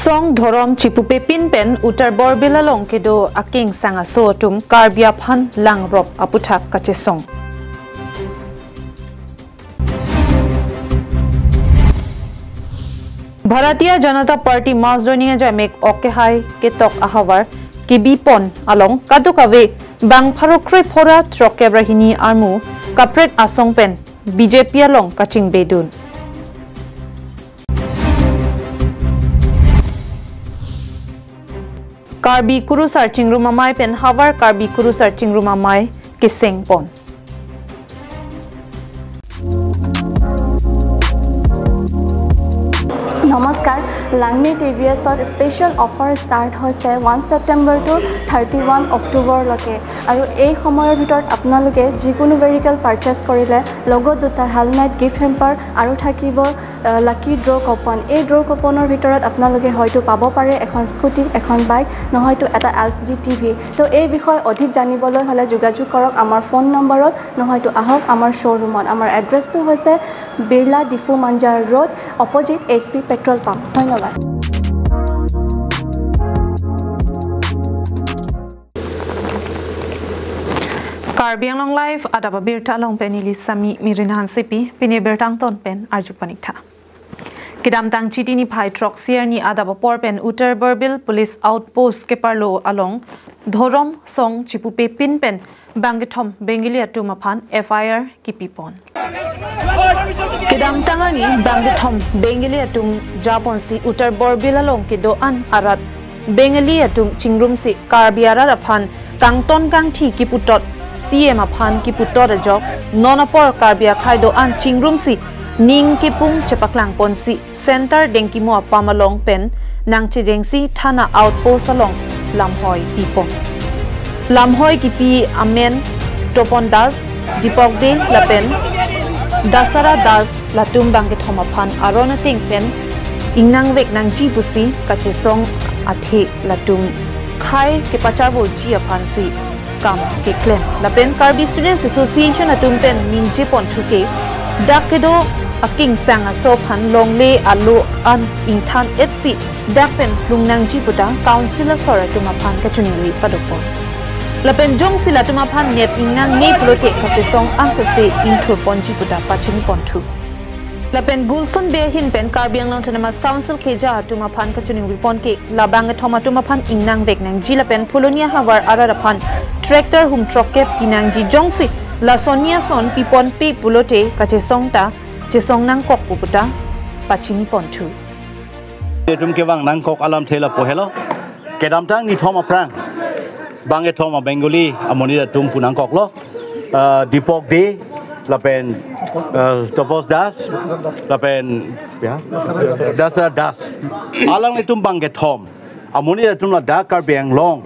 Song Dhorom Chipupe Pinpen Utar Borbila Longkedo Aking Sangaso Tum Karbia Phan Langrop Aputhak Kachesong. Bharatiya Janata Party Masdoniya Jamek Okehai Ketok Ahawar Kibipon Along Kadukave Bang Pharokroi Phora Trokebrahini Armu Kaprek Asongpen BJP Along Kaching Bedun. Karbi Kuru Searching Room Amai Pen Havar Karbi Kuru Searching Room Amai Kiseng Pon. Namaskar, Langme TVS special offer start hoise 1 September to 31 October loke. Aru ei samoyor bhitor apnaloke jikono vehicle purchase korile logo duta helmet gift hamper aru thakibo lucky draw coupon. Ei draw couponor bhitorot apnaloke hoyto pabo pare ekhon scooty ekhon bike nohoyto eta LCD TV. To ei bikhoy odhik janiboloi hole jogajog korok amar phone numberot nohoyto ahok amar showroomot. Amar address to hoise Birla Difu Manjar Road opposite HP Petrol Pump. ধন্যবাদ। KarbiAnglongLIVE adaba birta long penili sami mirinahan sipi pine bertang ton pen arjupanikta. Kidam tang chitini phai truck siar ni adaba porpen Uttar Burbil Police Outpost keparlo along Dhorom Song Chipupe Pinpen Bangethom Bengilia Tumaphan FIR Kipipon. Kidam tangani Bangethom Bengilia Tum Japonsi Uttar Burbil along Kido an arat Bengilia Tum Chingrum si Karbiara aphan Kangton Kangthi Kiputot CM aphan Kiputot ajok nonapor Karbia khaido an Chingrum si Ning Kipung Chepaklang Ponsi Center Dengkimo Apamalong Pen Nang Chejengsi Thana Outpost along Lamhoi Pipong Lamhoi Kipi Amen Topon Das Dipokde Lapen Dasara Das Latum Bangethom aphan Arona Ting Pen Ingnang Vek Nang Jibusi Kachesong Athe Latum Khai Kepachabo Ji aphan si Kam Keklem Lapen Karbi Students Association Atum Pen Ningje Ponthuke Dakedo Aking Sanga Sophan Longle Alo An Inthan FC Dakpen Lungnang Jibuta Councilor Sora Tumaphan Kachunili Padopon Lapen Jong Sila Tumaphan Nep Ingnang Ne Plote Kachesong Asose Inthur Ponjibuta Pachini Ponthu Lapen Gulson Behin Pen KarbiAnglong Autonomous Council Keja Tumaphan Kachuning Pon Ke Labanga Thoma Tumaphan Ingnang Beknang Jilapen Polonia Havar Ararapan Tractor Hum Trokep Inang Ji Jongsi La Sonia Son Pipon Pe Pulote Kachesong Ta Chesong Nang Kok Puputa Pachini Ponthu Tum Kewang Nang Kok Alam Thela Pohelo Kedam Tang Ni Thoma Prang Bange Thoma Bengali Amonida Tum Punang Kok Lo Dipok De Lapen Topos Das Lapen Dasra Das Alang Itum Bange Thom Amonida Tum La Da KarbiAnglong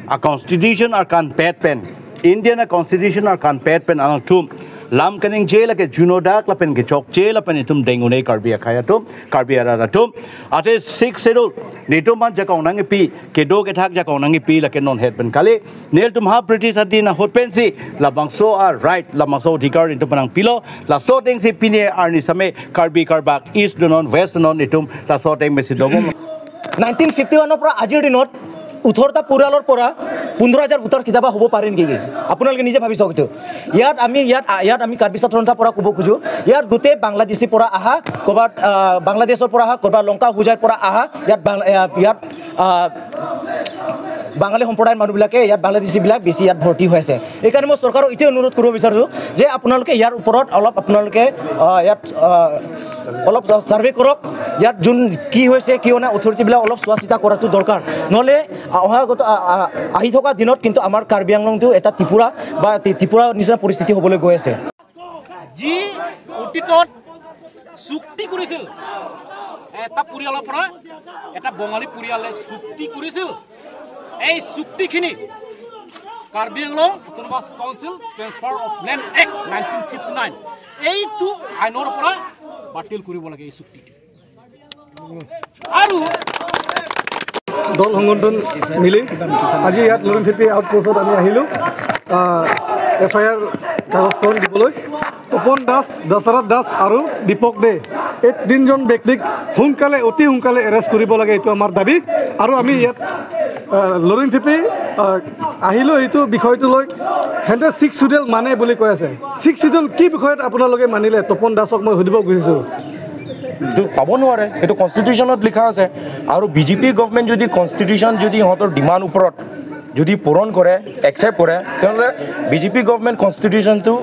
A Constitution Arkan Pet Pen Indian Constitution Arkan Pet Pen Alang Tum Lam Kaning Jail like a Juno Dak Lapen Gichok Jail Lapen Itum Dengune Karbia Kayatum Karbiara Tum Ate 6 Sedul Nituman Jakonangi P Kedo Getak Jakonangi P like a non headpen Kale Nail Tum Ha British Adina Hotpensi Labangso are right Lamaso Dikar into Panang Pilo La Soteng Si Pine Arni Same Karbi Karbak East Dunon West Dunon Itum La Soteng Mesidogo 1951 পৰা আজিৰ দিনত 18টা পৰিয়ালৰ পৰা 15000 ভোটাৰ কিতাবা হ'ব পাৰে নেকি আপোনালোকে নিজে ভাবি চাওক ইয়াত আমি কাৰ্বি ছাত্ৰন্থা পৰা ক'ব খুজো ইয়াত গোটে বাংলাদেশী পৰা আহা কবাত বাংলাদেশৰ পৰা আহা কবাত লংকা হুজাইৰ পৰা আহা ইয়াত বাঙালী সম্প্ৰদায়ৰ মানুহবিলাকে ইয়াত বাংলাদেশী বিলাক বেছি ইয়াত ভৰ্তি হৈ আছে এইকাৰণে মই চৰকাৰক ইতে অনুৰোধ কৰিব বিচাৰো যে আপোনালোকে ইয়াৰ ওপৰত অলপ আপোনালোকে ইয়াত অলপ সাৰ্ভে কৰক ইয়াত যোন কি হৈছে কি হোৱা অথৰিটি বিলাক অলপ চোৱাচিতা কৰাটো দৰকাৰ নহলে অহাগত আহি থকা দিনত কিন্তু আমাৰ কাৰ্বিআংলংটো এটা ত্ৰিপুৰা নিচিনা পৰিস্থিতি হ'বলৈ গৈ আছে যি অতীতত চুক্তি কৰিছিল এটা পৰিয়ালৰ পৰা এটা বঙালী পৰিয়ালে চুক্তি কৰিছিল এই চুক্তিখিনি KarbiAnglong Autonomous Council Transfer of Land Act 1959 এইটো আইনৰ পৰা বাতিল কৰিব লাগে এই চুক্তিটো আৰু দল সংগঠন মিলি আজি ইয়াত লৰেনচিপি আউটপোষ্টত আমি আহিলো FIR কাগজখন দিবলৈ তপন দাস দশৰথ দাস আৰু দীপক দে এই তিনিজন ব্যক্তিক সোনকালে অতি সোনকালে এৰেষ্ট কৰিব লাগে, এইটো আমাৰ দাবী। আৰু আমি ইয়াত লৰিং থেপি আহিলোঁ এইটো বিষয়টো লৈ সিহঁতে 6 শিডিউল মানে বুলি কৈ আছে। 6 শিডিউল কি বিষয়ত আপোনালোকে মানিলে? তপন দাসক মই সুধিব খুজিছোঁ। এইটো পাব নোৱাৰে, এইটো কনষ্টিটিউশ্যনত লিখা আছে। আৰু বিজেপি গভৰ্ণমেণ্ট যদি কনষ্টিটিউশ্যন যদি সিহঁতৰ ডিমাণ্ড ওপৰত যদি পূৰণ কৰে, একচেপ্ট কৰে, তেনেহ'লে বিজেপি গভৰ্ণমেণ্ট কনষ্টিটিউশ্যনটো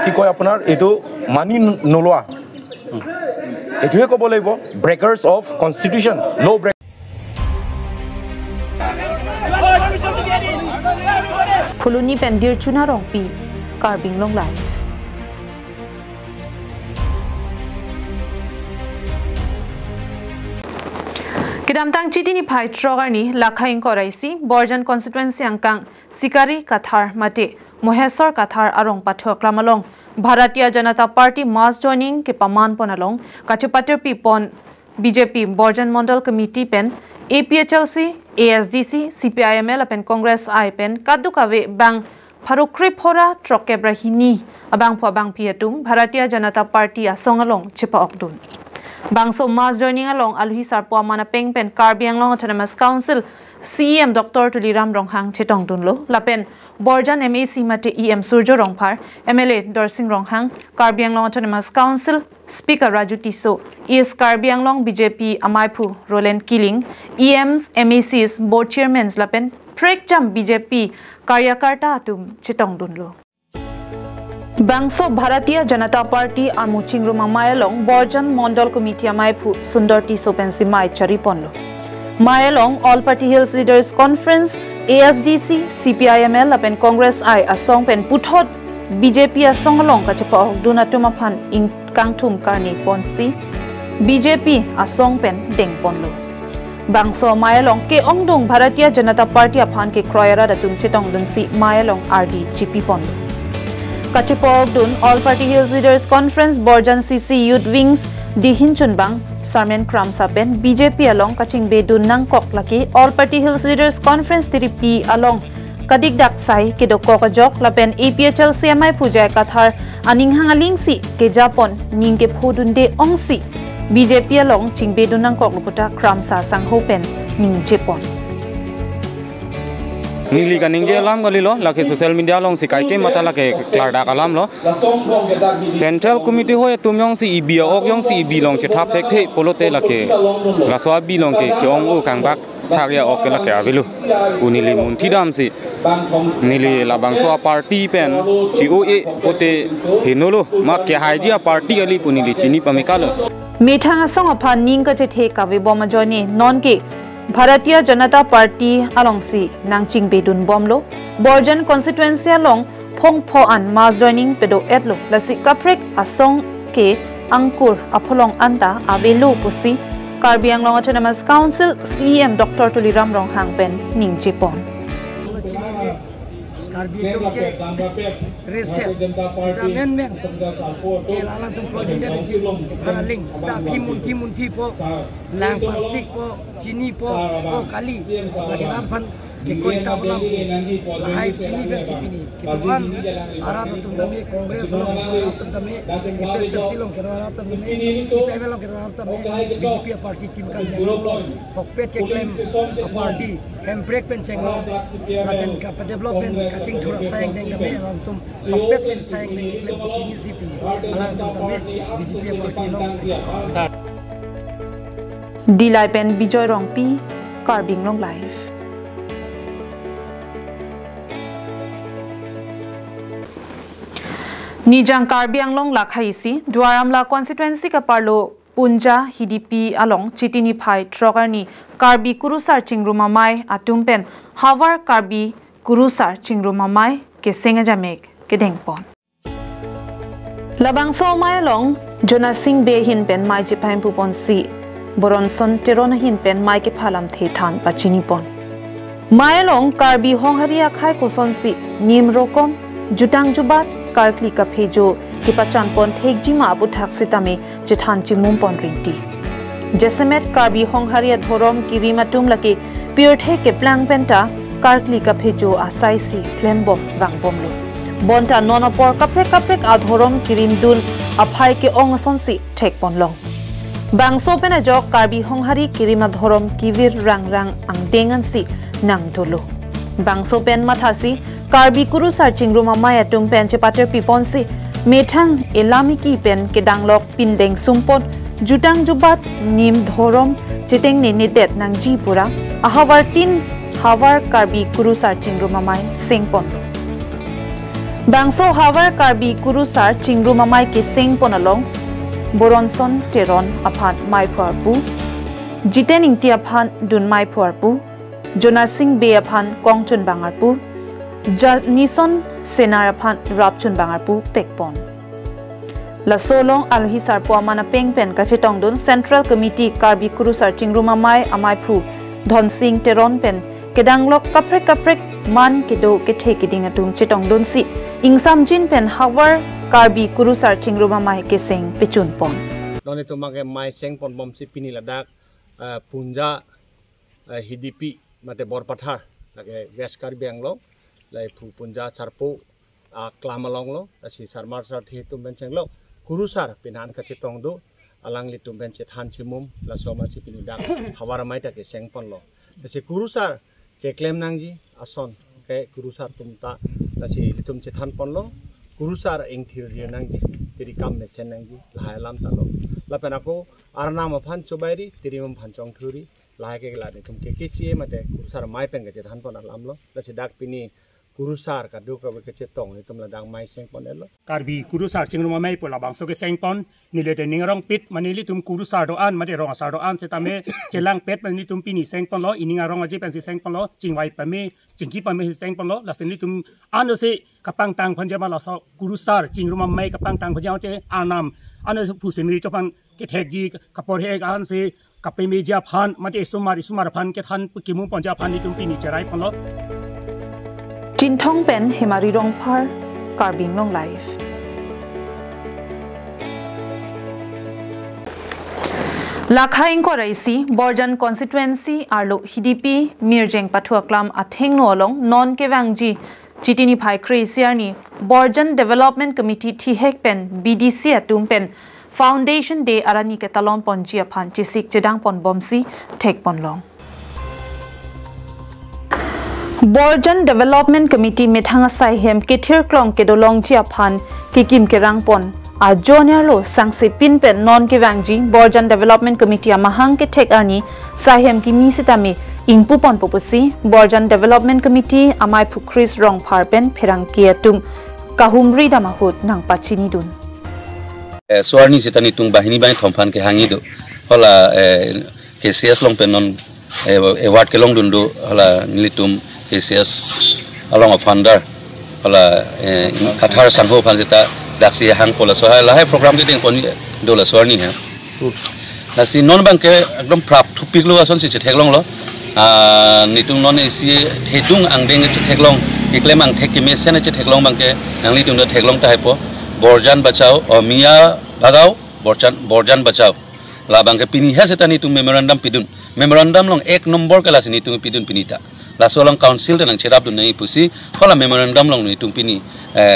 কি কয় আপোনাৰ এইটো মানি নোলোৱা, এইটোৱে ক'ব লাগিব। ব্ৰেকাৰ্ছ অফ কনষ্টিটিউশ্যন, ল' ব্ৰেক। ফুলনি পেন্দিৰ চুনা Rongpi KarbiAnglongLIVE। Kedamtang chitini phai trogarni lakhaing koraisi Borjan constituency angkang Sikari Kathar mate Mohesor Kathar arong pathok lamalong Bharatiya Janata Party mass joining ke paman ponalong kachupater pipon BJP Borjan Mondal Committee pen APHLC ASDC CPIML pen Congress I pen kadukave bang Pharukri phora trokebrahini abang pho bang pietum Bharatiya Janata Party asongalong chipa okdun Bangso mass joining along Alhi Sarpo Mana Peng Pen KarbiAnglong Autonomous Council CM Dr. Tuliram Ronghang Chitong Dunlo Lapen Borjan MAC Mate EM Surjo Rongphar MLA Dorsing Ronghang KarbiAnglong Autonomous Council Speaker Raju Tiso is KarbiAnglong BJP Amaipu Roland Killing EMs MACs Board Chairmans Lapen Prekjam BJP Karyakarta Atum Chitong Dunlo Bangso Bharatiya Janata Party Amuching Rumamayalong Borjan Mondal Committee Amaipu Sundar Tiso Pensi Mai Chariponlo Mayalong All Party Hills Leaders Conference ASDC CPIML Apen Congress I Asong Pen Puthot BJP Asong Along Kachapa Dunatumaphan in Kangthum Karni Ponsi BJP Asong Pen Deng Ponlo Bangso Mayalong ke Ongdong Bharatiya Janata Party Aphan ke Kroyara Datum Chitong Dunsi Mayalong RD GP Ponlo Kachipok Dun All Party Hills Leaders Conference Borjan CC Youth Wings Dihin Chunbang Sarmen Kram Sapen BJP along Kaching Bedun Nangkok Laki All Party Hills Leaders Conference 3P along Kadik Daksai Kedoko Kajok Lapen APHL CMI Pujay Kathar Aninghang Alingsi Ke Japon Ningke Phodunde Ongsi BJP along Ching Bedun Nangkok Lukuta Kram Sa Sanghopen Ning Japon Nili ka ningje alam gali lo laki social media long si kaite mata laki klarda kalam lo Central Committee hoye tumyong si ibia ok yong si ibi long che thap tek the polote laki laswa bi long ke ong u kang bak thagya ok laki avilu unili munti dam si nili labang so party pen chi o e pote hinolo ma ke haiji a party ali punili chini pamikalo Methang asong aphan ning ka che the ka we boma joine non ke Bharatiya Janata Party along si Nangching Bedun Bomlo Borjan constituency along Phong Pho an mass joining pedo etlo lasi kaprek asong ke angkur apolong anta avelu pusi KarbiAnglong Autonomous Council CM Dr. Tuliram Ronghang pen ning Jepon Karbi ke reset sida men ke lalang tum project dari tharaling sida munti po lang parsik po chini po kali lagi raphan ke koi tablam hai chini pen sipini ke tuan ara tum dame congress lo ke tum dame EPSC lo ke ara tum dame CPM lo ke ara tum BJP party team kan pokpet ke claim party break pen chenglo lagen ka development ka ching thura sayang deng dame alam tum pokpet sin sayang deng claim chini sipini alam tum dame BJP party lo Dilai pen Bijoy Rongpi KarbiAnglongLIVE Nijang KarbiAnglong lakhaisi Dwaramla constituency ka parlo Punja Hidipi along Chitini Phai Trogarni Karbi Kurusar Chingrumamai Atumpen Havar Karbi Kurusar Chingrumamai ke Sengajamek ke Dengpon Labangso Mai along Jona Singh Be Hin Pen Mai Jipaim Pupon Si Boronson Terona Hin Pen Mai ke Phalam The Than Pachini Pon Mai along Karbi Hongharia Khai Koson Si Nim Rokom Jutang Jubat Karkli ka phejo ki pachan pon thek jima abu thak sitame jethan chimum pon rinti jesemet Karbi Hongharia thorom kirimatum laki pure the ke plang penta Karkli ka phejo asai si klembo gangbomlo bonta nonopor kaprek adhorom kirim dun aphai ke ongason si thek ponlong bangso pena jok karbi honghari kirima dhorom kivir rang angdengan si nang dulu bangso pen mathasi karbi kuru searching room amaya tum pen chepater pipon si methang elami ki pen ke danglok pindeng sumpon jutang jubat nim dhorom chiteng ne nedet nang jipura ahawar tin hawar karbi kuru searching room amai singpon bangso hawar karbi kuru searching room amai ke singpon along Boronson Teron upon my Purpu, Jitening Tiapan Dun my Purpu, Jonasing Bay upon Kongchun Bangarpu, Nison Senar upon Rapchun Bangarpu, Pekpon. La Solong Alhisar Puamana Peng Pen Kachetong Dun Central Committee Karbi Kuru Searching Room Amai Pu, Don Sing Teron Pen, Kedanglok Kaprek Man Kedo Ketekiding Atum Chetong Dun Si, Ingsam Jin Pen Hawar. Karbi kuru searching room amai ke seng pechun pon. Don itu makai mai seng pon bom si pini ladak punja hidipi mate borpathar lagi West Karbi Anglong lai pu punja sarpo klamalong lo si sarmar sar thi tum ben seng lo kuru sar pinan ka chitong do alang li tum ben che than chimum la soma si pini dak hawara mai ta ke seng pon lo si kuru sar ke claim nangji ason ke kuru sar tum ta la si tum che than pon lo Kurusar interior nangji, tiri kam mesen nangji, lahai lam talo. Lapen aku arna maphan cobairi, tiri maphan cong thuri, lahai ke gelade. Tum ke kisi mate kurusar mai pen kecet han pon alam lo. Lasi dak pini kurusar kadu kabe kecet tong, itu meladang mai seng pon elo. Karbi kurusar cingrum mai pola bangso ke seng pon, nile de ningrong pit, manili tum kurusar doan, mate rong asar doan, setame celang pet manili tum pini seng pon lo, ini ngarong aja pensi seng pon lo, cingwai pame. Jingki pame seng pon lo, lasen tum anu se kapang tang panjama la so kurusar cing rumah mai kapang tang panjama ce anam anu se pusin ri copan ke thekji kapor hek an se kape meja phan mate sumar phan ke than kimu panja phan ni tum pini cherai pon lo Jintong pen hemari rong par KarbiAnglongLIVE Lakhaing ko raisi Borjan constituency arlo hidipi mirjeng patuaklam athengno along non kewangji chitini phai kresiarni Borjan development committee thihek pen BDC atum pen foundation day arani ke talon ponji aphan chisik chedang pon bomsi thek ponlong Borjan development committee methanga sai hem kethir klong ke dolong chi aphan kikim kerang pon a junior lo sangse pin pen non ke wangji Borjan development committee amahang ke thek ani sahem ki mi sitami ingpu pon popusi Borjan development committee amai phukris rong phar pen pherang kia tum kahumri damahut nang pachini dun swarni sitani tung bahini bai thompan ke hangi do hola KCS long pen non award ke long dun do hola nilitum KCS along of fundar hola kathar sangho phanjeta daksi hang pola soha lahai program ke ding poni dola swarni ha nasi non bank ke ekdom prap thupik lo ason si theklong lo nitung non isi hetung angdeng che theklong iklem ang thek ki mesen che theklong bank ke angli tung theklong ta hepo Borjan bachao o mia bhagao Borjan bachao la bank ke pini ha setani tung memorandum long 1 number ke la sini tung pidun pinita la solang council dan cherap dun nei pusi khola memorandum long ni tung pini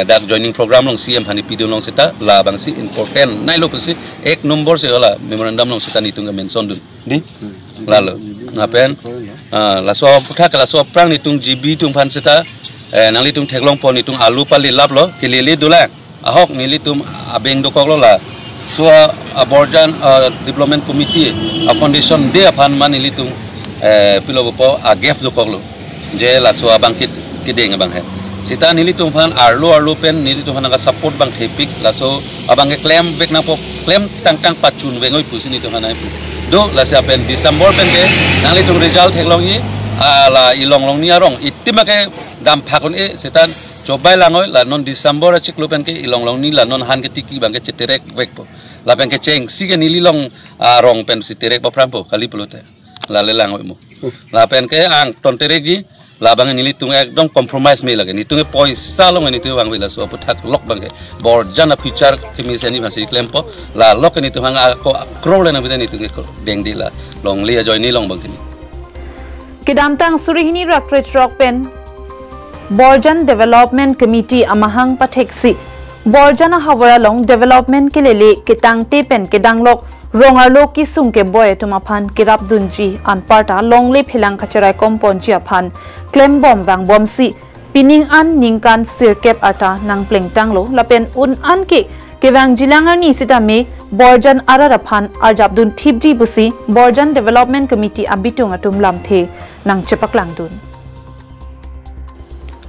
dak joining program long CM hani pidun long seta la bangsi important nai lo pusi 1 number se hola memorandum long seta ni tung mention dun di lalu ngapen la so putha kala so prang ni tung GB tung phan seta nangli tung theklong pon ni tung alu pali lap lo kilili dula ahok nili tum abeng dokok lo la so Borjan development committee a foundation de aphan man nili tung pilo po agef dokok lo je la so bangkit kideng bang he sita nili tung phan arlo pen nili tung phan ka support bang thepik la so abang ke claim bek na po claim tang pachun bengoi pusi ni tung hanai do la sia pen December pen ke nangli tung result theklong ni la ilong long ni arong itima ke dam phakon e setan cobai langoi la non December chiklo pen ke ilong long ni la non han ke tiki bang ke cheterek vek po la pen ke cheng si ke nili long rong pen si terek pa prampo kali pelote la le langoi mo la pen ke ang ton terek ji la bang nili tung ekdom compromise me lage ni tung poisa long ni tu bang wila so puthak lok bang ke Borjan future ke mi seni bang si claim po la lok ni tu hang ko krole na bidani tu ke deng di la long lia join ni long bang ni Kidamtang surihini rakret rock pen Borjan Development Committee amahang patheksi Borjana Hawaralong Development kelele kitang tepen kedanglok rongarlo kisung ke boy tumaphan kirap dunji anparta longle philang khacharai komponji aphan claim bomb bang bomsi pining an ningkan sirkep ata nang plengtanglo lapen un an ke kewang jilangar ni sitame Borjan araraphan arjabdun thipji busi Borjan Development Committee abitung atum lamthe nang chepaklang dun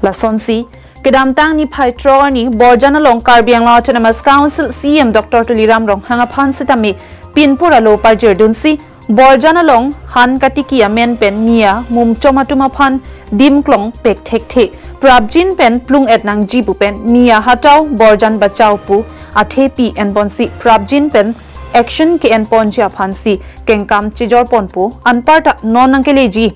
Lasonsi kedamtang ni phai troni Borjan along KarbiAnglong Autonomous Council CM Dr. Tuliram Rong hangaphan sitame pinpura lo parjer dunsi Borjan along han katiki amen pen mia mum chomatuma phan dim klong pek thek the prabjin pen plung et nang jibu pen mia hatau Borjan bachau pu athe pi en bonsi prabjin pen action ke en ponja phansi kengkam chijor ponpu anparta nonangkeleji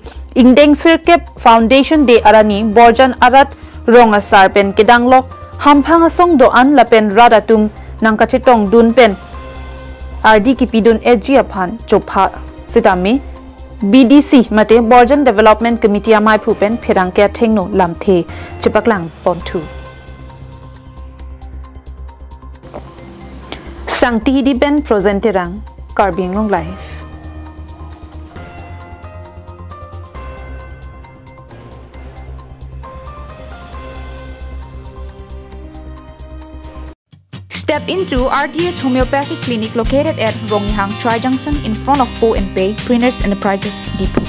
ingdeng sirkep foundation day arani Borjan arat ronga sarpen kedanglok hamphanga song do an lapen radatum nangkachitong dun pen RD kipidun edji aphan chopha sitami BDC mate Borjan Development Committee amai phupen pherangke thengno lamthe chipaklang pontu Sangti di ben presenterang KarbiAnglongLIVE Step into RTH Homeopathic Clinic located at Rongyhang Tri Junction in front of Po & Pei Printers Enterprises Depot.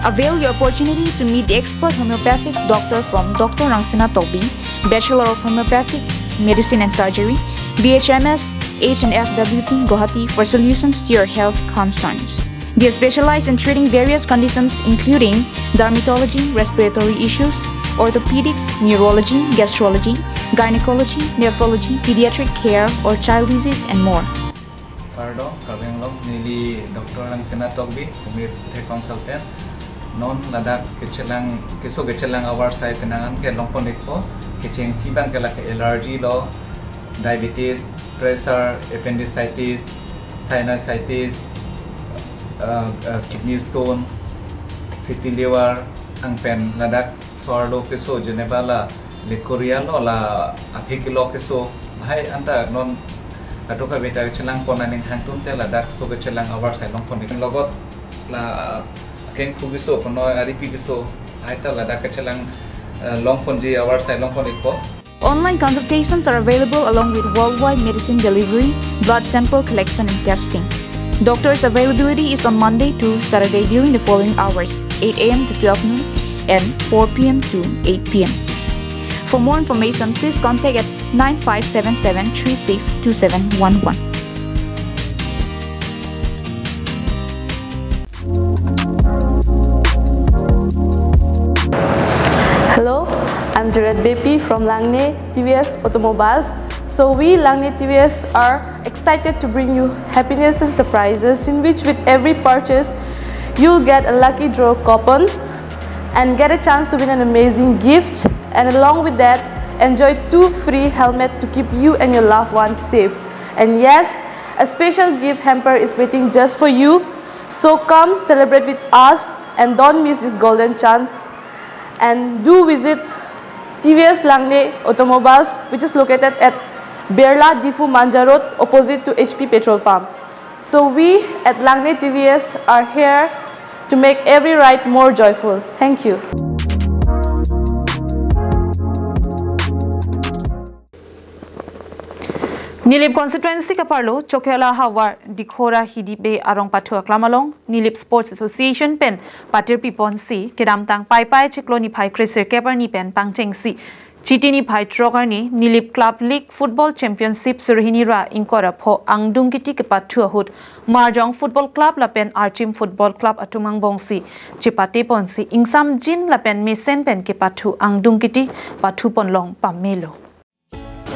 Avail your opportunity to meet the expert homeopathic doctor from Dr. Rangsina Tobi, Bachelor of Homeopathic Medicine and Surgery, BHMS, H&FWT Guwahati for solutions to your health concerns. They specialize in treating various conditions including dermatology, respiratory issues, orthopedics, neurology, gastrology, gynecology, nephrology, pediatric care, or child disease, and more. Pardon, KarbiAnglong nili Dr. Rangsina Tobi, homeopathic consultant. Non ladak kechelang awar sai penangan ke longponik po, kecheng siban ke laki allergy lo, diabetes, pressure, appendicitis, sinusitis, kidney stone, fatty liver, ang pen ladak suarlo keso Geneva la Likoria lo la apikilo keso hai anta non atoka beta chelang ponaning hangtun te ladak so ke chelang awar sai long ponik logot la ken kubiso kono aripi keso hai ta ladak ke chelang long ponji awar sai long ponik po. Online consultations are available along with worldwide medicine delivery, blood sample collection and testing. Doctor's availability is on Monday to Saturday during the following hours, 8 a.m. to 12 noon and 4 p.m. to 8 p.m. For more information, please contact at 9577362711. Hello, I'm Jared Bepi from Langne TVS Automobiles. So we, Langne TVS, are excited to bring you happiness and surprises in which with every purchase, you'll get a lucky draw coupon and get a chance to win an amazing gift, and along with that, enjoy 2 free helmets to keep you and your loved ones safe. And yes, a special gift hamper is waiting just for you. So come celebrate with us and don't miss this golden chance. And do visit TVS Langne Automobiles, which is located at Berla Difu Manja Road, opposite to HP Petrol Pump. So we at Langne TVS are here to make every ride more joyful. Thank you. Nilip constituency kaparlo Chokyala Hawar Dikhora Hidibe Arong Patu Aklamalong Nilip Sports Association pen Patir Pipon si Kedamtang Pai Pai Chikloni Pai Krisir Keparni pen Pangcheng si Chitini Pai Trogarni Nilip Club League Football Championship Surhini Ra Inkora Po Angdungkiti Kepatu Ahut Marjong Football Club Lapen Archim Football Club Atumang Bongsi Chipate Ponsi Ingsam Jin Lapen Mesen pen Kepatu Angdungkiti Patu Ponlong Pamelo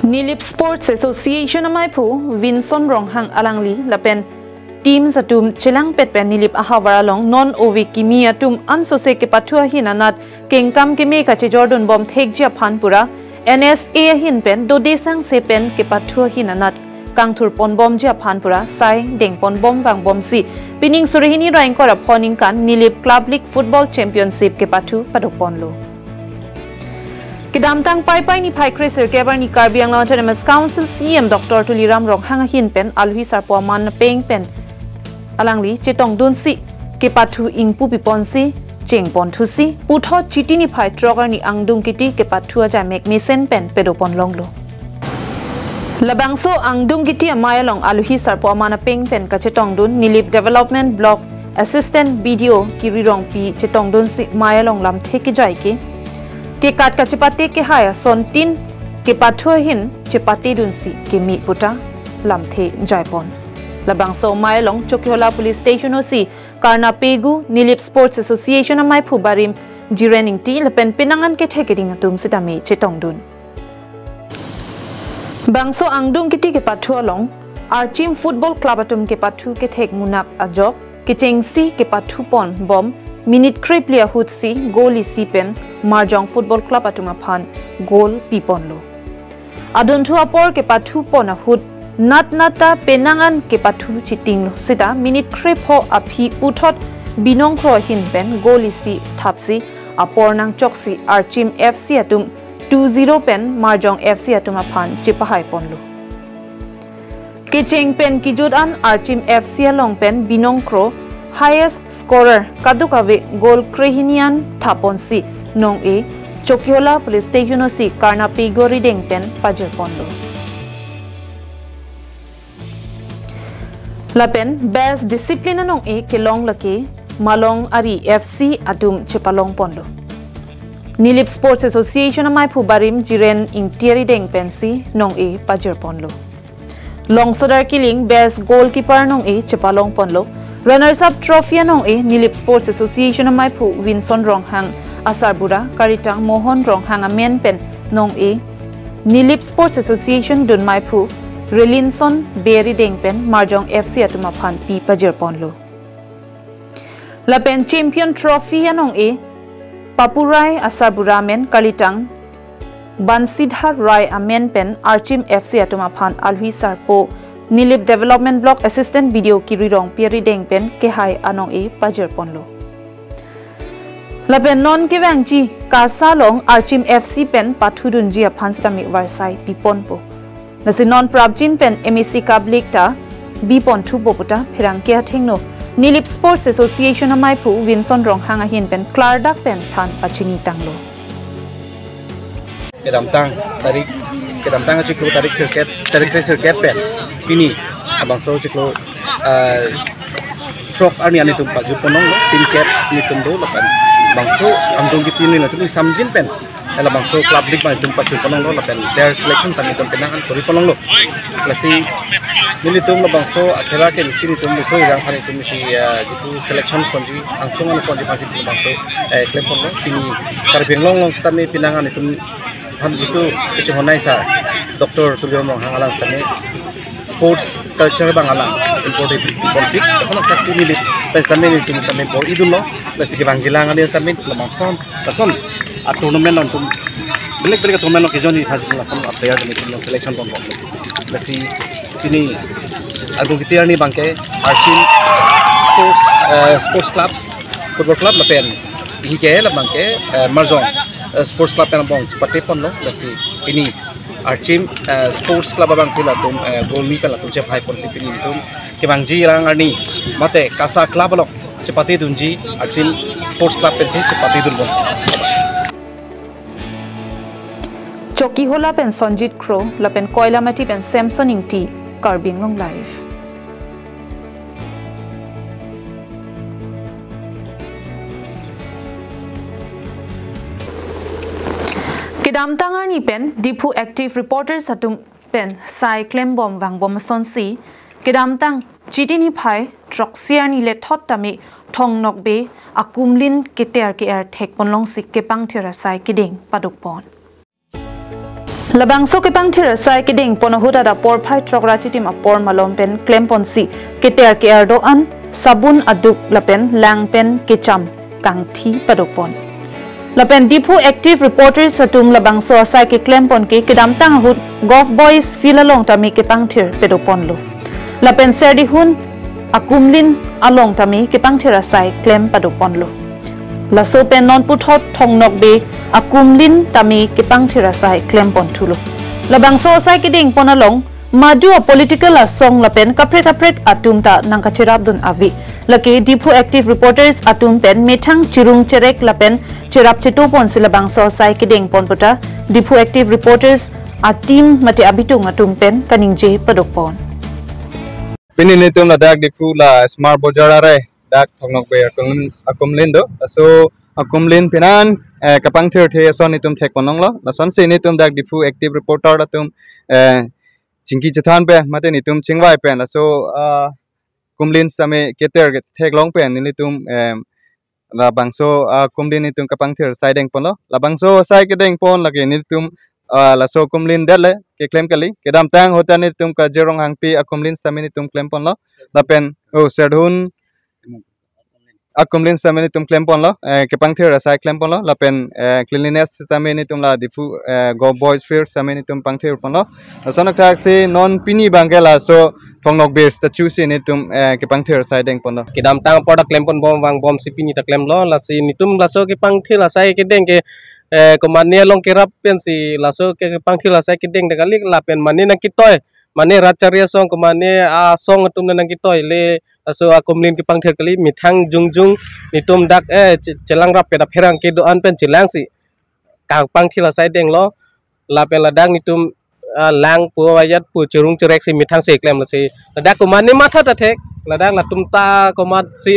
Nilip Sports Association amai phu Vinson Ronghang Alangli lapen teams atum chelang pet pen Nilip ahawaralong non ovi kimi atum ansose ke pathua hinanat kengkam ke me ka che Jordan bom thekja phanpura NSA hin pen do desang se pen ke pathua hinanat kangthur pon bom ja phanpura sai deng pon bom wang bom si pining surhini raing kora phoning kan Nilip Club League Football Championship ke pathu padok ponlo Kidam tang pai ni pai Chris Kebar ni KarbiAnglong Autonomous Council CM Dr. Tuliram Rong hanga hin pen alhi sarpo man peng pen alangli chetong dun si ke pathu ingpu piponsi cheng pon thusi putho chiti ni pai trogar ni angdung kiti ke pathu aja mek mesen pen pedopon longlo labangso angdung kiti amayalong alhi sarpo man peng pen ka chetong dun nilip development block assistant video kirirong pi chetong dun si mayalong lam theki jai ke kat ka chepate ke haya sontin ke pathu hin chepate dun si ke mi puta lam the jaipon labangso mayalong chokyola police station osi karna pegu nilip sports association amai phubarim jirening ti lepen pinangan ke thekering atum sitami chetong dun bangso angdung kiti ke pathu along archim football club atum ke pathu ke thek munak ajok ke chengsi ke pathu pon bom minute kriplia hutsi goal isi pen marjong football club atuma phan goal pipon lo adontu apor ke pathu pon hut nata penangan ke pathu chiting lo sita minute krip ho aphi uthot binong kro hin pen goal isi thapsi apor nang choksi archim fc atum 20 pen marjong fc atuma phan chipahai pon lo ke cheng pen ki jodan archim fc along pen binong kro highest scorer kadukave goal krehinian thaponsi nong e chokyola police station osi karna pegori deng pen pajer pondo lapen best discipline nong e kelong lake malong ari fc atum chepalong pondo nilip sports association amai phubarim jiren ingtiari deng pensi nong e pajer pondo long sodar killing best goalkeeper nong e chepalong pondo runners up trophy anong e nilip sports association amai phu winson ronghang asarbura karitang mohon ronghang amen pen nong e nilip sports association dun mai phu relinson beri deng pen marjong fc atuma phan pi pajer ponlo la pen champion trophy anong e papurai asarbura men kalitang bansidhar rai amen pen archim fc atuma phan alhui sarpo nilip development block assistant video kirirong pieri deng pen ke hai anong e pajer ponlo lapen non ke wangji kasalong archim fc pen pathudun ji aphansami warsai pipon po nasi non prabjin pen mec kablik ta bipon thu boputa phirang ke athingno nilip sports association amai phu winson rong hanga hin pen clardak pen than pachini tanglo kedam tang chiklo tarik circuit pen kini abang so chiklo trok arni ani tum paju ponong lo tim cap ni tum do lapan bangso angdong kiti ni latum samjin pen ela bangso club league mai tum paju ponong lo lapan their selection tami tum penangan kori ponong lo lasi nili tum lo bangso akhira ke sini tum so irang sani tum si jitu selection konji angtongan konji pasi tum bangso klub ponong kini KarbiAnglong tami penangan tum ham itu kecehonai sa Dr. Tuliram Rong hangalang tami sports culture bangalang important politik kono taksi milit tami ni tum tami por idul lo lasi ke bangjilang ali tami lamang son tason a tournament on tum belek tournament ke joni hasil lasan player ni tum selection kon lasi ini agung kitiar ni bangke archim sports clubs football club lapen hike la bangke marjong sports club pen bong pate pon lo lasi ini archim sports club abang sila tum goal ni pela tum chep high pon sipini tum ke bangji rang arni mate kasa club lo chepati dunji archim sports club pen chepati dun bon choki hola pen sonjit kro la pen koila mati pen samson ingti KarbiAnglongLIVE Kedam tangar ni pen dipu active reporters atum pen sai claim bom wang bom sonsi kedam tang chiti ni phai troxiar ni le thot tami thong nok be akumlin keter ke er thek ponlong sik ke pang thera sai kiding paduk pon labangso ke pang thera sai kiding ponohuda da por phai trokra chitim apor malom pen claim ponsi keter ke er do an sabun aduk lapen lang pen kecham kangthi paduk pon lapen dipu active reporters satum labangso asai ke claim pon ke kedam tang hut golf boys filalong tami ke pangthir pedopon lo lapen serdi hun akumlin along tami ke pangthir asai claim padopon lo laso pen non puthot thongnok be akumlin tami kipang thirasai claim pon thulu labang so sai kiding ponalong madu political asong lapen kapret atum ta nangka chirap dun avi laki dipu active reporters atum pen methang chirung cherek lapen chirap chetu pon silabang so sai kiding pon puta dipu active reporters atim mati abitung atum pen kaningje padok pon pini nitum la dak dipu la smart bojara re dak thongnok be akumlin do so akumlin pinan kapang thir the son nitum thek ponong lo la son se nitum dak dipu active reporter atum chingki chathan pe mate nitum chingwai pen la so kumlin same keter thek long pen nitum la bangso kumlin nitum kapang thir sai deng pon lo la bangso sai ke deng pon la ke nitum la so kumlin dele ke claim kali ke dam tang hotan nitum ka jerong hangpi akumlin same nitum claim pon lo la pen serhun akumlin same nitum claim pon lo kapang thir sai claim pon lo la pen cleanliness same nitum la difu go boys fair same nitum pang thir pon lo sonak thak se non pini bangela so thongnok be statue se nitum kapang thir sai deng pon lo ke dam tang poda claim pon bom wang bom sipini ta claim lo la si nitum la so ke pang thir sai ke deng ke komane long kerap pen si la so ke pang thir sai ke deng de kali la pen mane nang kitoy mane racharia song komane a song tum nang kitoy le so akumlin ki pang thir kali mithang jungjung nitum dak chelang rap peda pherang ke do an pen chilang si ka pang thir sai deng lo la pen la dak nitum lang pu ayat pu churung cherek si mithang se claim la si la dak komane matha ta thek la dak la tumta komat si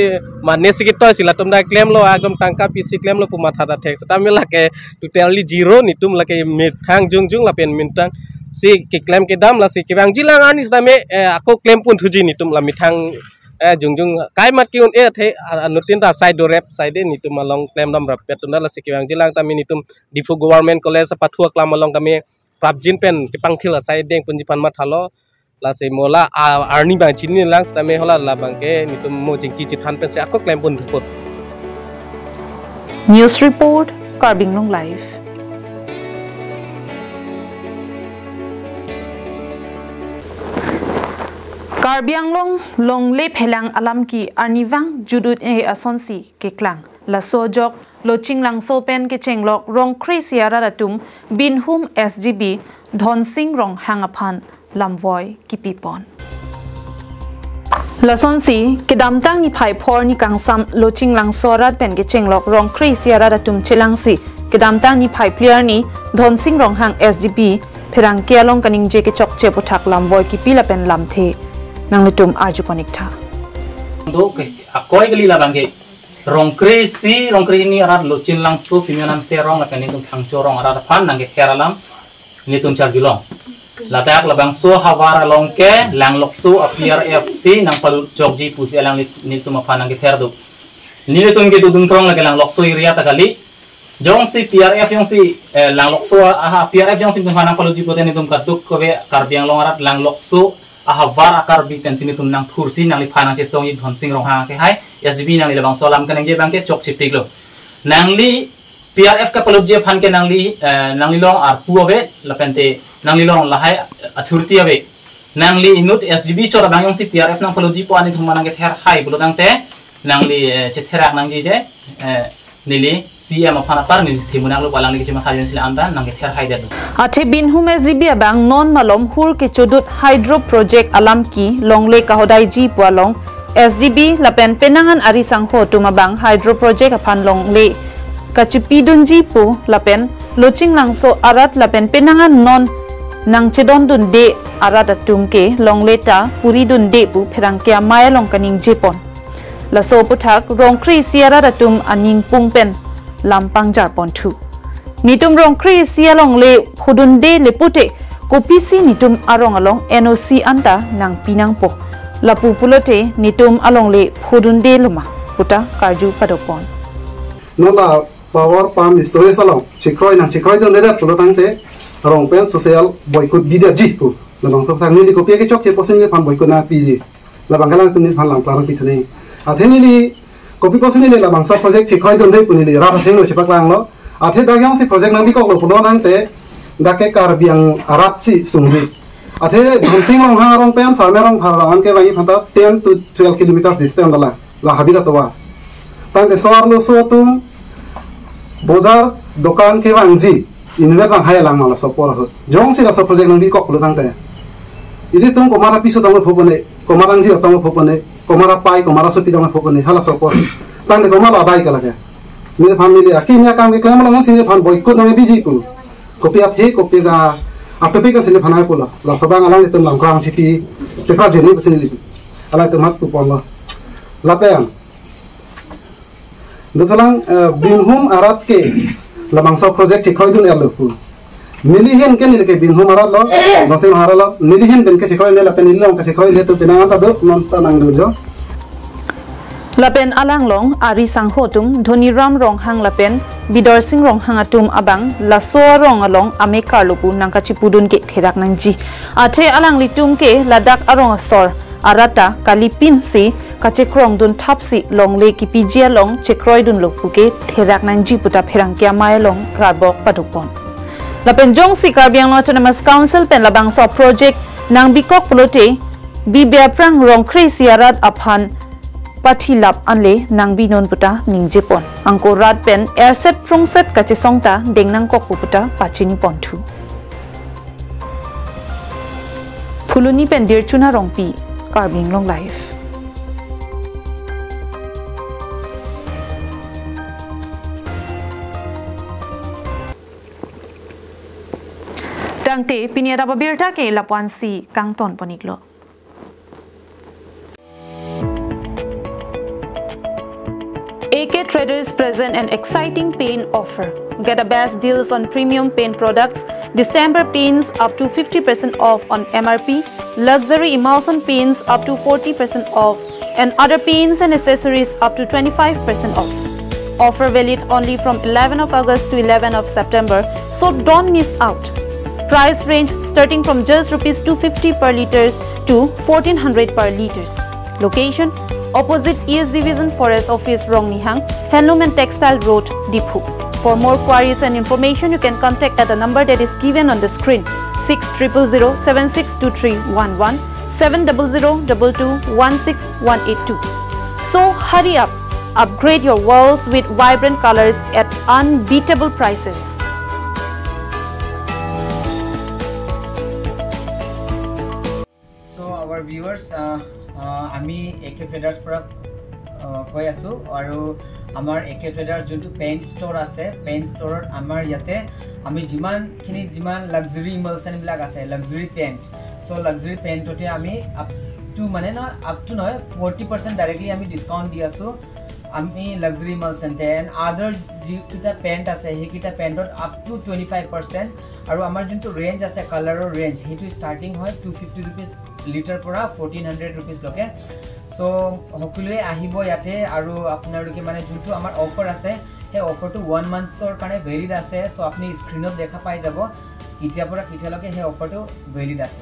mane si kitoy si la tum dak claim lo agam tangka pc claim lo pu matha ta thek stamil la ke totally zero nitum la ke mithang jungjung la pen mintang si ki claim ke dam la si ki bang jilang anis dame ako claim pun thuji nitum la mithang jungjung kai mat kiun the anutin ta side do rep side nitum along claim dam rap petun la si ki bang jilang tami nitum difu government college pathua klam along kami prabjin pen ki pang thila side deng punjipan ma thalo la se mola arni bang chini lang stame hola la bangke nitum mo jingki chithan pen se ako claim pun report news report KarbiAnglongLIVE Karbi Anglong long le phelang alam ki arniwang judut asonsi ke klang la sojok lo chinglang so pen ke chenglok rong krisiara ratum binhum SGB dhon sing rong hangaphan lamvoi ki pipon la sonsi ke damtang ni phai phor ni kangsam lo chinglang sorat pen ke chenglok rong krisiara ratum chelangsi ke damtang ni phai player ni dhon sing rong hang SGB pherang ke along kaning je ke chok che puthak lamvoi ki pila pen lamthe nang letum aju connecta do ke akoy gali la bangge rongkri ini arat lucin langsung simionan serong akan itu thangcorong arat pan nangge heralam ini tun chargilong latak labang so hawara longke lang loksu apiar FC nang palu jogji pusi alang ini tu mapan nangge herdu ini tun ke dudung trong lagi lang loksu iria takali jong si PRF jong si lang loksu PRF jong si mapan palu jipoten itu kaduk kowe KarbiAnglong arat lang loksu ahavar akar bi tensin itu nang thursi nang li phana ke songi dhonsing rong ha ke hai SGB nang li labang solam kan nge bangke chok chipik lo nang li PRF ka palub je phan ke nang li long ar puave lapente nang li long la hai athurti ave nang li inut SGB chora bang yong si PRF nang palub ji po ani thuma nang ke ther hai bulo dang te nang li che therak nang ji je nili CM apana par ni thimunang lo balang ni chima khajen sila anda nang ke ther hai de athe binhum SGB bang non malom hur ke chodut hydro project alam ki longle kahodai ji pualong SGB lapen penangan ari sangho tuma bang hydro project aphan longle kachupi dunji pu lapen loching langso arat lapen penangan non nang chedon dun de arat atumke longle ta puri dun de pu pherang kya maya long kaning jepon la so puthak rongkri siara ratum aning pungpen lampang jar pon thu nitum rongkri sialong le phudun de le pute kopisi nitum arong along NOC anta nang pinang po lapu pulote nitum along le phudun de luma puta karju padopon nola power pump storage along chikroi don le pulo tangte rong pen social boycott video ji pu labang to thang ni ko pe ke chok ke posin le phan boycott na pi ji labang kala kun ni phan lang plang pi thane atheni li kopi posin le labang sa project chikroi don le pun ni ra theng lo chipak lang lo athe dagyang si project nang bi ko lo puno nang te dake karbiang arat si sungji athe dhonsing rong ha rong pen sarme rong phalang ke bangi phanta 10 to 12 km distance la habita to wa tang ke soar lo so tum bozar dokan ke wangji invet bang hai lang ala sopor hot jong sila so project nang di kok lu tang te ini tum komara piso tang phopone komara ngi tang phopone komara pai komara sopi tang phopone hala sopor tang de komara bai kala ke mi family akimya kam ke klam lang sine phan boikot nang biji pu kopi ap he kopi ga apte ka sine phanai pula la sabang alang tum lang krang chipi te pra jeni sine li ala tum mat tu pon la peang Dosalang binhum arat ke lamangsa project thikhoi dun elu milihen ke nilke binhum arat lo dosen hara lo milihen ben ke thikhoi le lapen ilong ke thikhoi le tu tenang ta do non ta nang du jo lapen alanglong ari sanghotum dhoni ram rong hang lapen bidor sing rong hang atum abang laso rong along ame karlupu nangka chipudun ke therak nangji athe alang litum ke ladak arong asor arata kalipin se kachekrong dun thapsi longle ki pijia long chekroi dun lokpuke therak nangji puta pherang kya mai long karbok padukpon lapen jong si KarbiAnglong Autonomous Council pen labang so project nang bikok plote bibya prang rong kresi arat aphan pathilap anle nang binon puta ningjepon angko rat pen airset prongset kache songta dengnang kok puta pachini ponthu phuluni pen dir chuna rongpi KarbiAnglongLIVE Tangte piniada babirta ke lapuan si kangton poniklo AK Traders present an exciting paint offer. Get the best deals on premium paint products, distemper paints up to 50% off on MRP, luxury emulsion paints up to 40% off, and other paints and accessories up to 25% off. Offer valid only from 11 of August to 11 of September, so don't miss out. Price range starting from just Rs 250 per liters to 1400 per liters. Location opposite East Division Forest Office, Rongnihang, Handloom and Textile Road, Dipu. For more queries and information, you can contact at the number that is given on the screen 6000 762311 700 2216182. So hurry up, upgrade your walls with vibrant colors at unbeatable prices. So our viewers, আমি AK Traders পৰা কৈ আছো আৰু আমাৰ AK Traders যোনটো paint store আছে পেইণ্ট ষ্ট'ৰত আমাৰ ইয়াতে আমি যিমান লাক্সাৰী ইমালচন বিলাক আছে লাক্সাৰী পেইণ্ট সো লাক্সাৰী পেইণ্টতে আমি আপ টু 40% ডাইৰেক্টলি আমি ডিসকাউন্ট দি আছো আমি লাক্সাৰী ইমালচন দেন আদাৰ যিটা পেইণ্ট আছে হেকিটা পেইণ্টত আপ টু 25% আৰু আমাৰ যোনটো ৰেঞ্জ আছে কালাৰৰ ৰেঞ্জ হেটো ষ্টাৰ্টিং হয় 250 रुपीस লিটাৰ পৰা 1400 रुपीस লকে সো হকুলে আহিব ইয়াতে আৰু আপোনালোকে মানে যোনটো আমাৰ অফাৰ আছে হে অফাৰটো 1 মান্থৰ কাৰণে ভেলিড আছে সো আপুনি স্ক্ৰিনত দেখা পাই যাব কিতিয়া পৰা কিতিয়া লকে হে অফাৰটো ভেলিড আছে